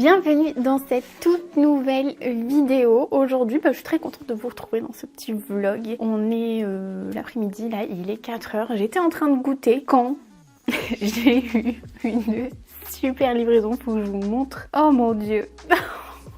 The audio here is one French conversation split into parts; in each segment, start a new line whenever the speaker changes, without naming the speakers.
Bienvenue dans cette toute nouvelle vidéo. Aujourd'hui, je suis très contente de vous retrouver dans ce petit vlog. On est l'après-midi, là, il est 4h. J'étais en train de goûter quand j'ai eu une super livraison. Faut que je vous montre. Oh mon dieu.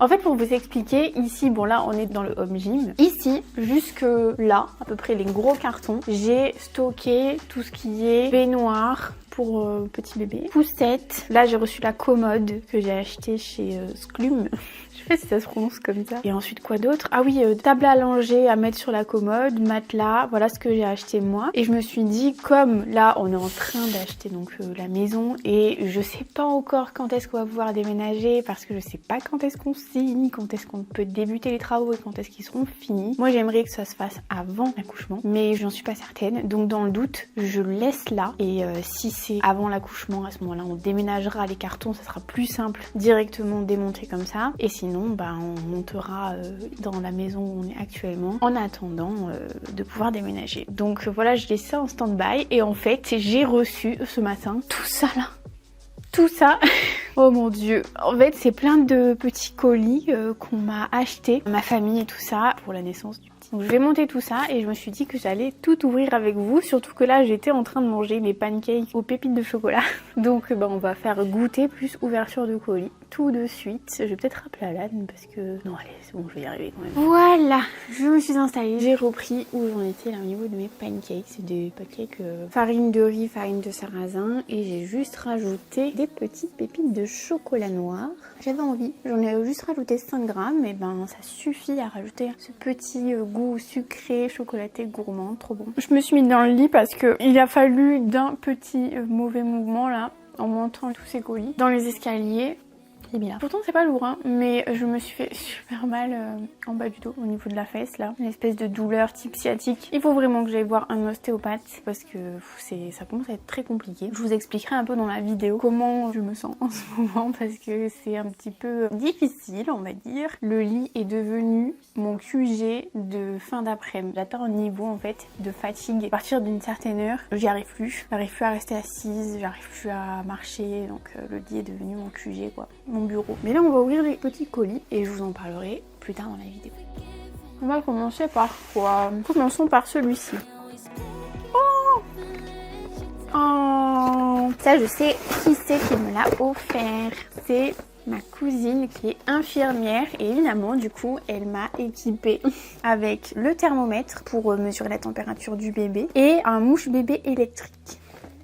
En fait, pour vous expliquer, ici, bon là, on est dans le home gym. Ici, jusque là, à peu près les gros cartons, j'ai stocké tout ce qui est baignoire pour petit bébé, poussette. Là, j'ai reçu la commode que j'ai achetée chez Sclum. Je sais pas si ça se prononce comme ça. Et ensuite, quoi d'autre? Ah oui, table à langer à mettre sur la commode, matelas, voilà ce que j'ai acheté moi. Et je me suis dit, comme là, on est en train d'acheter donc la maison et je sais pas encore quand est-ce qu'on va pouvoir déménager parce que je sais pas quand est-ce qu'on signe, quand est-ce qu'on peut débuter les travaux et quand est-ce qu'ils seront finis. Moi, j'aimerais que ça se fasse avant l'accouchement, mais j'en suis pas certaine. Donc, dans le doute, je le laisse là. Et si c'est avant l'accouchement, à ce moment-là, on déménagera les cartons, ça sera plus simple directement démonter comme ça. Et sinon, on montera dans la maison où on est actuellement en attendant de pouvoir déménager. Donc voilà, je laisse ça en stand-by et en fait, j'ai reçu ce matin tout ça là. Tout ça, oh mon dieu, en fait c'est plein de petits colis qu'on m'a acheté, ma famille et tout ça, pour la naissance du petit. Donc je vais monter tout ça et je me suis dit que j'allais tout ouvrir avec vous, surtout que là j'étais en train de manger mes pancakes aux pépites de chocolat. Donc on va faire goûter plus ouverture de colis tout de suite. Je vais peut-être rappeler Alan parce que... Non allez, c'est bon, je vais y arriver quand même. Voilà, je me suis installée, j'ai repris où j'en étais là au niveau de mes pancakes. C'est des pancakes farine de riz, farine de sarrasin et j'ai juste rajouté des petites pépites de chocolat noir. J'avais envie, j'en ai juste rajouté 5 grammes et ça suffit à rajouter ce petit goût sucré, chocolaté, gourmand, trop bon. Je me suis mise dans le lit parce que il a fallu d'un petit mauvais mouvement là, en montant tous ces colis dans les escaliers. Pourtant c'est pas lourd hein, mais je me suis fait super mal en bas du dos au niveau de la fesse là, une espèce de douleur type sciatique. Il faut vraiment que j'aille voir un ostéopathe parce que ça commence à être très compliqué. Je vous expliquerai un peu dans la vidéo comment je me sens en ce moment parce que c'est un petit peu difficile on va dire. Le lit est devenu mon QG de fin d'après-midi. J'atteins un niveau en fait de fatigue. À partir d'une certaine heure, j'y arrive plus. J'arrive plus à rester assise, j'arrive plus à marcher donc le lit est devenu mon QG quoi. Mon bureau. Mais là on va ouvrir les petits colis et je vous en parlerai plus tard dans la vidéo. On va commencer par quoi? Commençons par celui-ci. Oh, oh, ça je sais qui c'est qui me l'a offert. C'est ma cousine qui est infirmière et évidemment du coup elle m'a équipée avec le thermomètre pour mesurer la température du bébé et un mouche bébé électrique.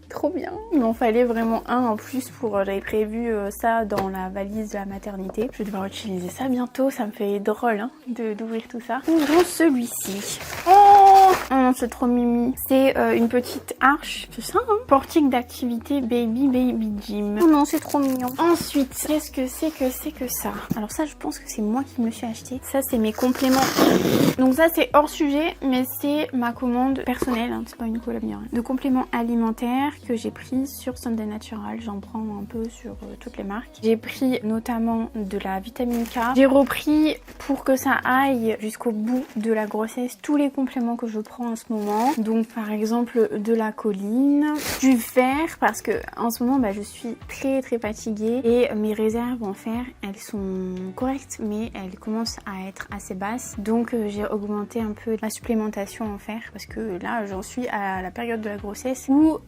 Trop bien. Il m'en fallait vraiment un en plus pour... J'avais prévu ça dans la valise de la maternité. Je vais devoir utiliser ça bientôt. Ça me fait drôle hein, d'ouvrir tout ça. Ouvrons celui-ci. Oh non, c'est trop mimi. C'est une petite arche. C'est ça hein. Portique d'activité baby gym. Oh non, c'est trop mignon. Ensuite, qu'est-ce que c'est que ça? Alors ça, je pense que c'est moi qui me le suis acheté. Ça, c'est mes compléments. Donc ça, c'est hors sujet, mais c'est ma commande personnelle. Hein. C'est pas une collab de compléments alimentaires que j'ai pris sur Sunday Natural. J'en prends un peu sur toutes les marques. J'ai pris notamment de la vitamine K. J'ai repris pour que ça aille jusqu'au bout de la grossesse tous les compléments que je prends en ce moment. Donc par exemple de la choline, du fer parce que en ce moment je suis très fatiguée et mes réserves en fer elles sont correctes mais elles commencent à être assez basses. Donc j'ai augmenté un peu ma supplémentation en fer parce que là j'en suis à la période de la grossesse où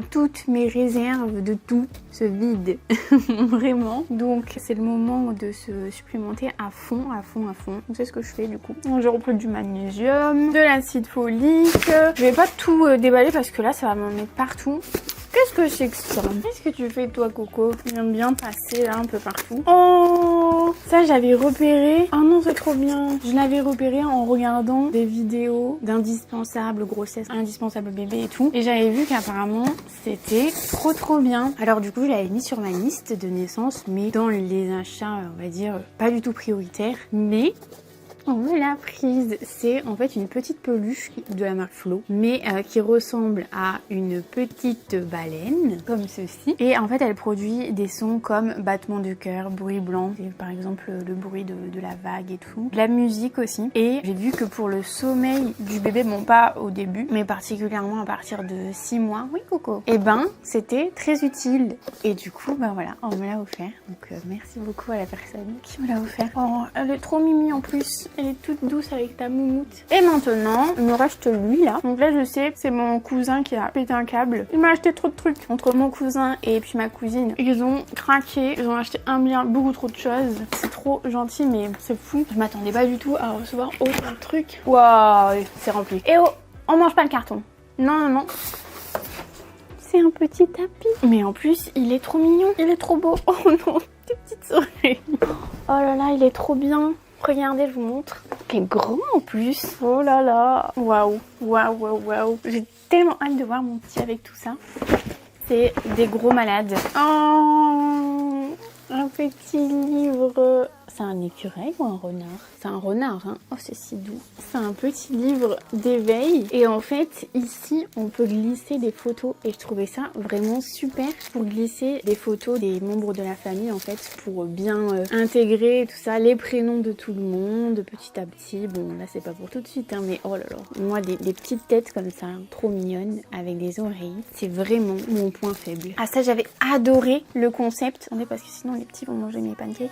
toutes mes réserves de tout se vident vraiment. Donc c'est le moment de se supplémenter à fond. Donc c'est ce que je fais du coup. J'ai repris du magnésium, de l'acide folique. Je vais pas tout déballer parce que là ça va m'en mettre partout. Qu'est-ce que c'est que ça? Qu'est-ce que tu fais toi Coco? J'aime bien passer là un peu partout. Oh, ça j'avais repéré. Oh non c'est trop bien. Je l'avais repéré en regardant des vidéos d'indispensables grossesse, indispensable bébé et tout. Et j'avais vu qu'apparemment c'était trop bien. Alors du coup je l'avais mis sur ma liste de naissance mais dans les achats on va dire pas du tout prioritaires. Mais on me l'a prise. C'est en fait une petite peluche de la marque Flo, mais qui ressemble à une petite baleine, comme ceci. Et en fait, elle produit des sons comme battement de cœur, bruit blanc, et par exemple le bruit de la vague et tout. De la musique aussi. Et j'ai vu que pour le sommeil du bébé, bon pas au début, mais particulièrement à partir de 6 mois, oui Coco, et ben c'était très utile. Et du coup, ben voilà, on me l'a offert. Donc merci beaucoup à la personne qui me l'a offert. Oh, elle est trop mimi en plus. Elle est toute douce avec ta moumoute. Et maintenant, il me reste lui là. Donc là, je sais que c'est mon cousin qui a pété un câble. Il m'a acheté trop de trucs. Entre mon cousin et puis ma cousine, ils ont craqué. Ils ont acheté beaucoup trop de choses. C'est trop gentil, mais c'est fou. Je m'attendais pas du tout à recevoir autant de trucs. Waouh, c'est rempli. Et oh, on mange pas le carton. Non, non, non. C'est un petit tapis. Mais en plus, il est trop mignon. Il est trop beau. Oh non, des petites oreilles. Oh là là, il est trop bien. Regardez, je vous montre. Il est grand en plus. Oh là là. Waouh, waouh, waouh, waouh. J'ai tellement hâte de voir mon petit avec tout ça. C'est des gros malades. Oh, un petit livre. C'est un écureuil ou un renard? C'est un renard, hein. Oh, c'est si doux. C'est un petit livre d'éveil. Et en fait, ici, on peut glisser des photos. Et je trouvais ça vraiment super pour glisser des photos des membres de la famille, en fait, pour bien intégrer tout ça, les prénoms de tout le monde, petit à petit. Bon, là, c'est pas pour tout de suite, hein, mais oh là là. Moi, des petites têtes comme ça, trop mignonnes, avec des oreilles, c'est vraiment mon point faible. Ah, ça, j'avais adoré le concept. Attendez, parce que sinon, les petits vont manger mes pancakes.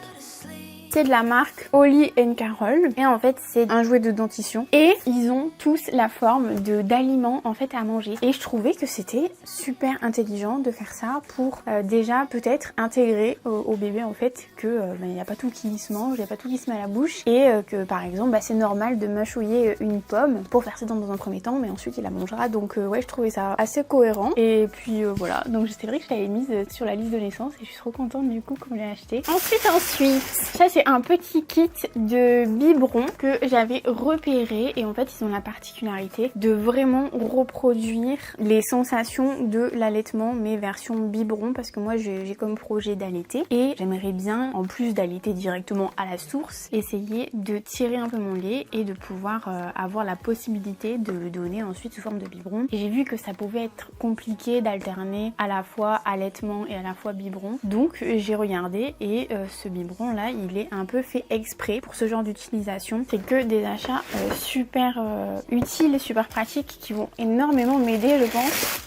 C'est de la marque Holly & Carol et en fait c'est un jouet de dentition et ils ont tous la forme d'aliments en fait à manger et je trouvais que c'était super intelligent de faire ça pour déjà peut-être intégrer au bébé en fait que il n'y a pas tout qui se mange, il n'y a pas tout qui se met à la bouche et que par exemple bah, c'est normal de mâchouiller une pomme pour faire ça dans un premier temps mais ensuite il la mangera donc ouais je trouvais ça assez cohérent et puis voilà donc c'est vrai que je l'avais mise sur la liste de naissance et je suis trop contente du coup qu'on l'ait acheté. Ensuite ça c'est un petit kit de biberon que j'avais repéré et en fait ils ont la particularité de vraiment reproduire les sensations de l'allaitement mais version biberon parce que moi j'ai comme projet d'allaiter et j'aimerais bien en plus d'allaiter directement à la source essayer de tirer un peu mon lait et de pouvoir avoir la possibilité de le donner ensuite sous forme de biberon et j'ai vu que ça pouvait être compliqué d'alterner à la fois allaitement et à la fois biberon donc j'ai regardé et ce biberon là il est un peu fait exprès pour ce genre d'utilisation. C'est que des achats super utiles et super pratiques qui vont énormément m'aider je pense.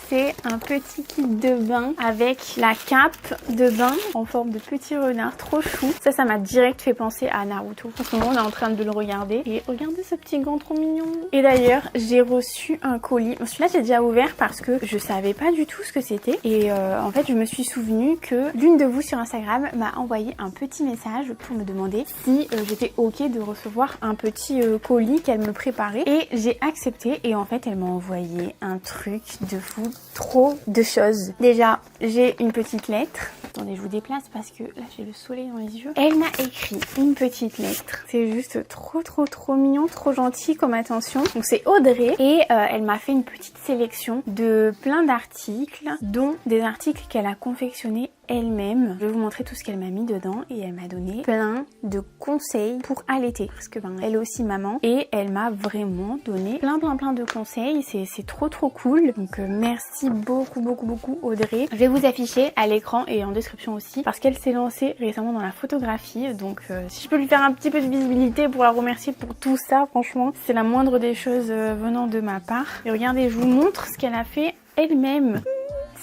C'est un petit kit de bain avec la cape de bain en forme de petit renard, trop chou. Ça m'a direct fait penser à Naruto. En ce moment, on est en train de le regarder. Et regardez ce petit gant trop mignon. Et d'ailleurs, j'ai reçu un colis. Celui-là, j'ai déjà ouvert parce que je savais pas du tout ce que c'était. Et en fait, je me suis souvenu que l'une de vous sur Instagram m'a envoyé un petit message pour me demander si j'étais ok de recevoir un petit colis qu'elle me préparait. Et j'ai accepté. Et en fait, elle m'a envoyé un truc de fou. Trop de choses. Déjà, j'ai une petite lettre. Attendez, je vous déplace parce que là, j'ai le soleil dans les yeux. Elle m'a écrit une petite lettre. C'est juste trop mignon, trop gentil comme attention. Donc, c'est Audrey et elle m'a fait une petite sélection de plein d'articles, dont des articles qu'elle a confectionnés elle-même. Je vais vous montrer tout ce qu'elle m'a mis dedans et elle m'a donné plein de conseils pour allaiter parce que elle est aussi maman et elle m'a vraiment donné plein de conseils. C'est trop cool. Donc merci beaucoup Audrey. Je vais vous afficher à l'écran et en description aussi parce qu'elle s'est lancée récemment dans la photographie. Donc si je peux lui faire un petit peu de visibilité pour la remercier pour tout ça, franchement c'est la moindre des choses venant de ma part. Et regardez, je vous montre ce qu'elle a fait elle-même.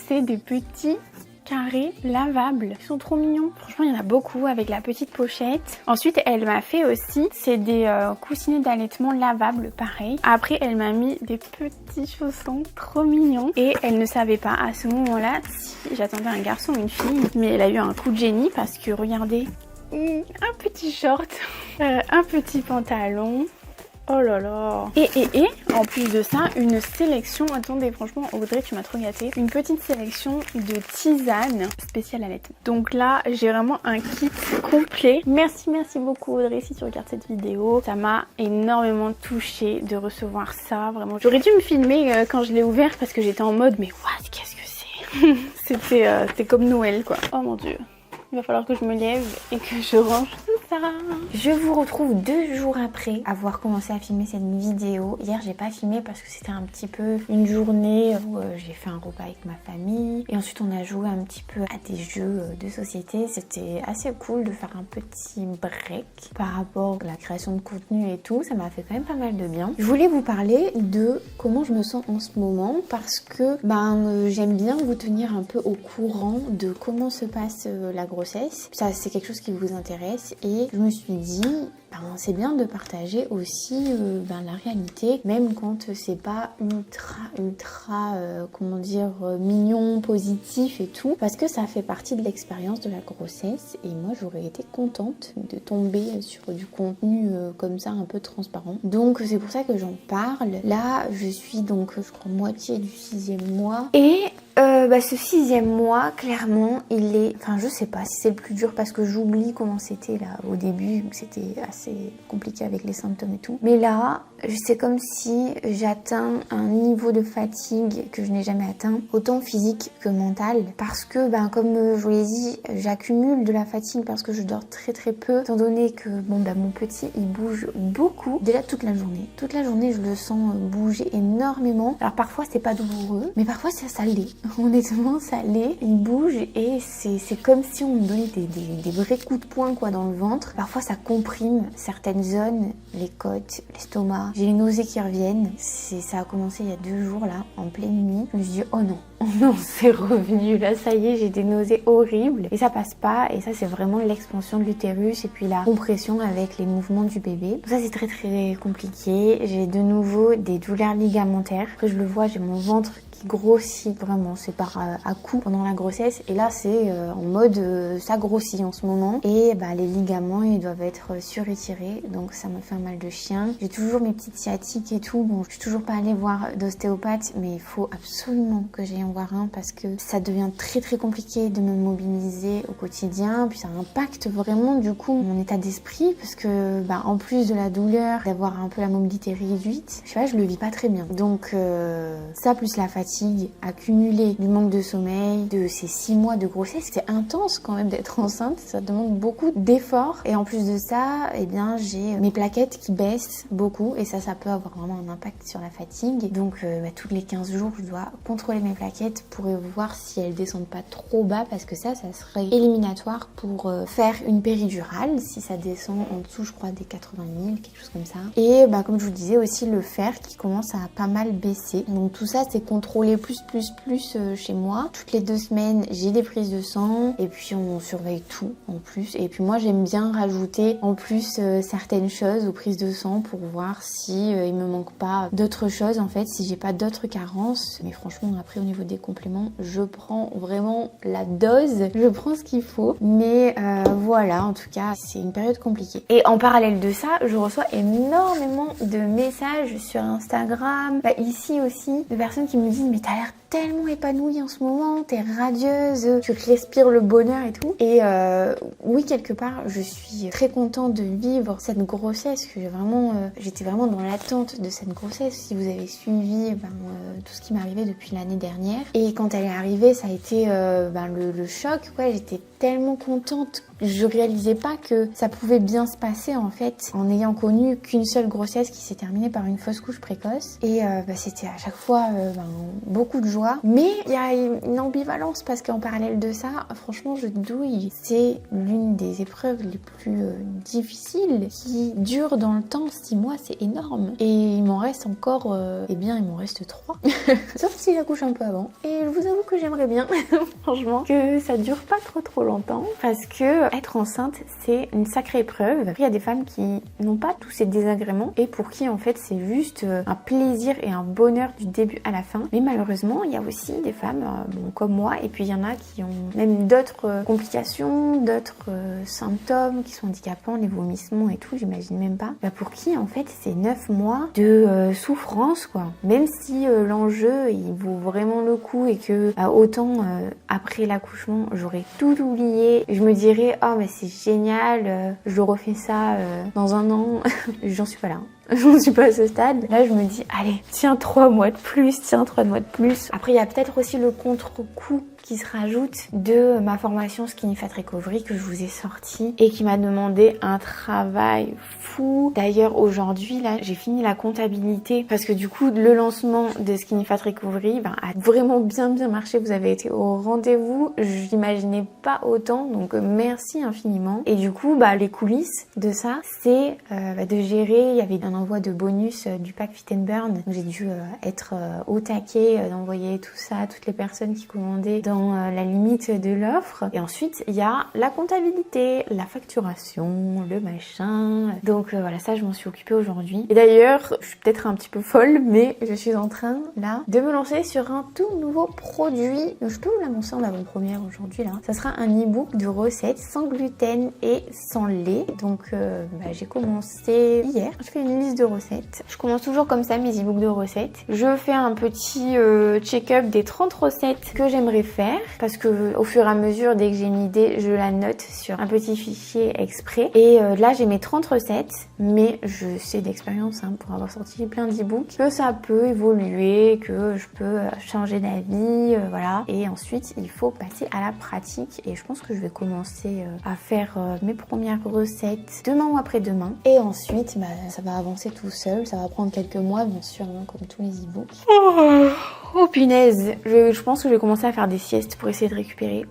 C'est des petits carrés lavables. Ils sont trop mignons. Franchement, il y en a beaucoup avec la petite pochette. Ensuite, elle m'a fait aussi, c'est des coussinets d'allaitement lavables, pareil. Après, elle m'a mis des petits chaussons trop mignons. Et elle ne savait pas à ce moment-là si j'attendais un garçon ou une fille. Mais elle a eu un coup de génie parce que, regardez, un petit short, un petit pantalon. Oh là là. Et en plus de ça, une sélection, attendez franchement Audrey tu m'as trop gâtée, une petite sélection de tisanes spéciales allaitement. Donc là j'ai vraiment un kit complet. Merci beaucoup Audrey si tu regardes cette vidéo. Ça m'a énormément touchée de recevoir ça, vraiment. J'aurais dû me filmer quand je l'ai ouvert parce que j'étais en mode mais what, qu'est-ce que c'est. C'était comme Noël quoi. Oh mon dieu. Il va falloir que je me lève et que je range tout ça. ça. Je vous retrouve 2 jours après avoir commencé à filmer cette vidéo. Hier j'ai pas filmé parce que c'était un petit peu une journée où j'ai fait un repas avec ma famille et ensuite on a joué un petit peu à des jeux de société. C'était assez cool de faire un petit break par rapport à la création de contenu et tout. Ça m'a fait quand même pas mal de bien. Je voulais vous parler de comment je me sens en ce moment parce que j'aime bien vous tenir un peu au courant de comment se passe la grossesse. Ça c'est quelque chose qui vous intéresse et je me suis dit c'est bien de partager aussi la réalité, même quand c'est pas ultra mignon, positif et tout, parce que ça fait partie de l'expérience de la grossesse et moi j'aurais été contente de tomber sur du contenu comme ça un peu transparent. Donc c'est pour ça que j'en parle. Là je suis donc je crois moitié du 6e mois et ce 6e mois, clairement, il est... Enfin, je sais pas si c'est le plus dur parce que j'oublie comment c'était là au début. C'était assez compliqué avec les symptômes et tout. Mais là, c'est comme si j'atteins un niveau de fatigue que je n'ai jamais atteint, autant physique que mental. Parce que, comme je vous l'ai dit, j'accumule de la fatigue parce que je dors très très peu. Étant donné que, mon petit, il bouge beaucoup. Déjà toute la journée. Toute la journée, je le sens bouger énormément. Alors parfois, c'est pas douloureux, mais parfois, ça l'est. Honnêtement, ça l'est, il bouge et c'est comme si on me donnait des vrais coups de poing dans le ventre. Parfois ça comprime certaines zones, les côtes, l'estomac. J'ai les nausées qui reviennent. Ça a commencé il y a 2 jours là, en pleine nuit. Je me suis dit oh non, c'est revenu là, ça y est, j'ai des nausées horribles et ça passe pas. Et ça c'est vraiment l'expansion de l'utérus et puis la compression avec les mouvements du bébé. Donc ça c'est très très compliqué. J'ai de nouveau des douleurs ligamentaires. Après je le vois, j'ai mon ventre qui grossit vraiment, c'est par à coups pendant la grossesse et là c'est en mode ça grossit en ce moment et les ligaments ils doivent être surétirés donc ça me fait un mal de chien. J'ai toujours mes petites sciatiques et tout, bon je suis toujours pas allée voir d'ostéopathe mais il faut absolument que j'aille en voir un parce que ça devient très très compliqué de me mobiliser au quotidien puis ça impacte vraiment du coup mon état d'esprit parce que en plus de la douleur, d'avoir un peu la mobilité réduite, je sais pas, je le vis pas très bien donc ça plus la fatigue accumulée du manque de sommeil, de ces 6 mois de grossesse, c'est intense quand même d'être enceinte, ça demande beaucoup d'efforts et en plus de ça, j'ai mes plaquettes qui baissent beaucoup et ça peut avoir vraiment un impact sur la fatigue. Donc tous les 15 jours, je dois contrôler mes plaquettes pour voir si elles descendent pas trop bas parce que ça serait éliminatoire pour faire une péridurale si ça descend en dessous, je crois, des 80 000, quelque chose comme ça. Et comme je vous disais aussi, le fer qui commence à pas mal baisser. Donc tout ça, c'est contrôlé plus chez moi. Toutes les 2 semaines, j'ai des prises de sang et puis on surveille tout en plus. Et puis moi, j'aime bien rajouter en plus certaines choses aux prises de sang pour voir si il me manque pas d'autres choses en fait, si j'ai pas d'autres carences. Mais franchement, après au niveau des compléments, je prends vraiment la dose, je prends ce qu'il faut. Mais voilà, en tout cas, c'est une période compliquée. Et en parallèle de ça, je reçois énormément de messages sur Instagram, ici aussi, de personnes qui me disent mais t'as l'air tellement épanouie en ce moment, t'es radieuse, tu respires le bonheur et tout. Et oui, quelque part, je suis très contente de vivre cette grossesse, que j'étais vraiment dans l'attente de cette grossesse. Si vous avez suivi tout ce qui m'arrivait depuis l'année dernière. Et quand elle est arrivée, ça a été le choc. J'étais tellement contente. Je réalisais pas que ça pouvait bien se passer en fait, en n'ayant connu qu'une seule grossesse qui s'est terminée par une fausse couche précoce. Et c'était à chaque fois beaucoup de joie. Mais il y a une ambivalence parce qu'en parallèle de ça, franchement, je douille. C'est l'une des épreuves les plus difficiles qui dure dans le temps. 6 mois, c'est énorme. Et il m'en reste encore, il m'en reste 3. Sauf si j'accouche un peu avant. Et je vous avoue que j'aimerais bien, franchement, que ça dure pas trop longtemps parce que être enceinte, c'est une sacrée épreuve. Après, il y a des femmes qui n'ont pas tous ces désagréments et pour qui en fait c'est juste un plaisir et un bonheur du début à la fin. Mais malheureusement, il y a aussi des femmes comme moi et puis il y en a qui ont même d'autres complications, d'autres symptômes qui sont handicapants, les vomissements et tout, j'imagine même pas. Pour qui en fait c'est 9 mois de souffrance quoi. Même si l'enjeu il vaut vraiment le coup et que autant après l'accouchement j'aurais tout oublié, je me dirais oh mais c'est génial, je refais ça dans 1 an. J'en suis pas là. J'en suis pas à ce stade. Là, je me dis, allez, tiens 3 mois de plus, tiens 3 mois de plus. Après, il y a peut-être aussi le contre-coup qui se rajoute de ma formation Skinny Fat Recovery que je vous ai sortie et qui m'a demandé un travail fou. D'ailleurs aujourd'hui là j'ai fini la comptabilité parce que du coup le lancement de Skinny Fat Recovery a vraiment bien marché. Vous avez été au rendez-vous, je n'imaginais pas autant, donc merci infiniment. Et du coup les coulisses de ça c'est de gérer, il y avait un envoi de bonus du pack Fit and Burn, donc j'ai dû être au taquet d'envoyer tout ça à toutes les personnes qui commandaient dans la limite de l'offre. Et ensuite il y a la comptabilité, la facturation, le machin, donc voilà, ça je m'en suis occupée aujourd'hui. Et d'ailleurs je suis peut-être un petit peu folle, mais je suis en train là de me lancer sur un tout nouveau produit. Je peux vous l'annoncer en avant-première aujourd'hui là. Ça sera un e-book de recettes sans gluten et sans lait. Donc j'ai commencé hier. Je fais une liste de recettes. Je commence toujours comme ça mes e-books de recettes. Je fais un petit check-up des 30 recettes que j'aimerais faire parce que au fur et à mesure, dès que j'ai une idée, je la note sur un petit fichier exprès. Et là j'ai mes 30 recettes, mais je sais d'expérience pour avoir sorti plein d'e-books que ça peut évoluer, que je peux changer d'avis, voilà. Et ensuite il faut passer à la pratique et je pense que je vais commencer à faire mes premières recettes demain ou après-demain. Et ensuite ça va avancer tout seul, ça va prendre quelques mois bien sûr, comme tous les e-books. Oh punaise, je pense que je vais commencer à faire des siestes pour essayer de récupérer.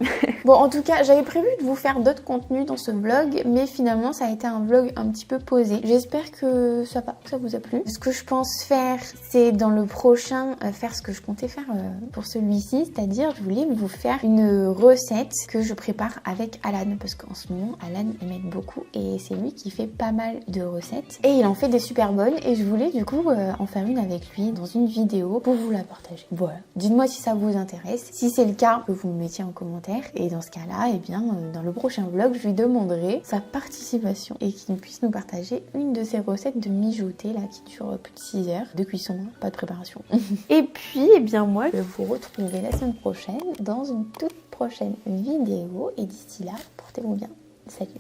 Bon, en tout cas, j'avais prévu de vous faire d'autres contenus dans ce vlog, mais finalement, ça a été un vlog un petit peu posé. J'espère que ça vous a plu. Ce que je pense faire, c'est dans le prochain, faire ce que je comptais faire pour celui-ci, c'est-à-dire, je voulais vous faire une recette que je prépare avec Alan, parce qu'en ce moment, Alan m'aide beaucoup et c'est lui qui fait pas mal de recettes. Et il en fait des super bonnes et je voulais du coup en faire une avec lui dans une vidéo pour vous la partager. Voilà, dites-moi si ça vous intéresse. Si c'est le cas, que vous me mettiez en commentaire. Et dans ce cas-là, eh bien, dans le prochain vlog, je lui demanderai sa participation et qu'il puisse nous partager une de ses recettes de mijoter, là, qui dure plus de 6 heures de cuisson, pas de préparation. Et puis, eh bien, moi, je vais vous retrouver la semaine prochaine dans une toute prochaine vidéo. Et d'ici là, portez-vous bien. Salut!